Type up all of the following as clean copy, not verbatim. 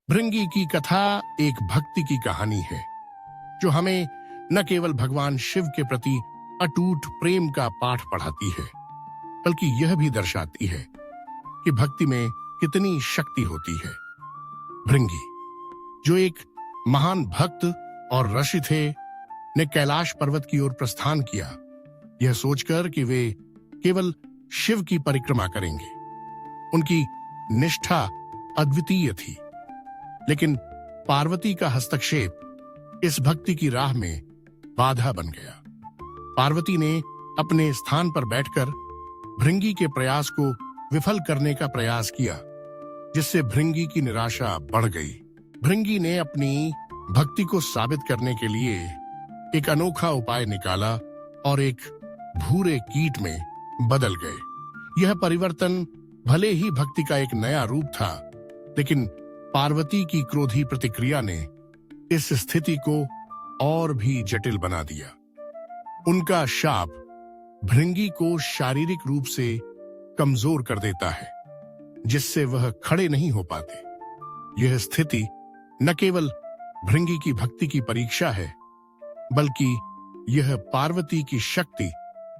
भृंगी की कथा एक भक्ति की कहानी है जो हमें न केवल भगवान शिव के प्रति अटूट प्रेम का पाठ पढ़ाती है, बल्कि यह भी दर्शाती है कि भक्ति में कितनी शक्ति होती है। भृंगी, जो एक महान भक्त और ऋषि थे, ने कैलाश पर्वत की ओर प्रस्थान किया, यह सोचकर कि वे केवल शिव की परिक्रमा करेंगे। उनकी निष्ठा अद्वितीय थी, लेकिन पार्वती का हस्तक्षेप इस भक्ति की राह में बाधा बन गया। पार्वती ने अपने स्थान पर बैठकर भृंगी के प्रयास को विफल करने का प्रयास किया, जिससे भृंगी की निराशा बढ़ गई। भृंगी ने अपनी भक्ति को साबित करने के लिए एक अनोखा उपाय निकाला और एक भूरे कीट में बदल गए। यह परिवर्तन भले ही भक्ति का एक नया रूप था, लेकिन पार्वती की क्रोधी प्रतिक्रिया ने इस स्थिति को और भी जटिल बना दिया। उनका शाप भृंगी को शारीरिक रूप से कमजोर कर देता है, जिससे वह खड़े नहीं हो पाते। यह स्थिति न केवल भृंगी की भक्ति की परीक्षा है, बल्कि यह पार्वती की शक्ति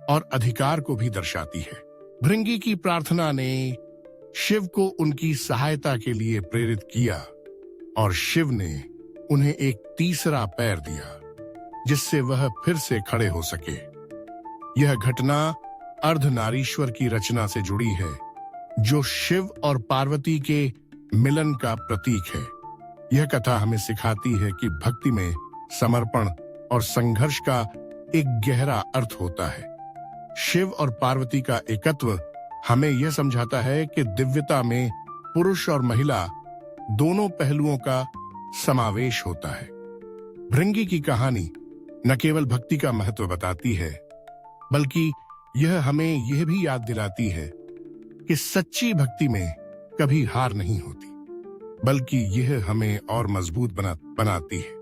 और अधिकार को भी दर्शाती है। भृंगी की प्रार्थना ने शिव को उनकी सहायता के लिए प्रेरित किया और शिव ने उन्हें एक तीसरा पैर दिया, जिससे वह फिर से खड़े हो सके। यह घटना अर्धनारीश्वर की रचना से जुड़ी है, जो शिव और पार्वती के मिलन का प्रतीक है। यह कथा हमें सिखाती है कि भक्ति में समर्पण और संघर्ष का एक गहरा अर्थ होता है। शिव और पार्वती का एकत्व हमें यह समझाता है कि दिव्यता में पुरुष और महिला दोनों पहलुओं का समावेश होता है। भृंगी की कहानी न केवल भक्ति का महत्व बताती है, बल्कि यह हमें यह भी याद दिलाती है कि सच्ची भक्ति में कभी हार नहीं होती, बल्कि यह हमें और मजबूत बनाती है।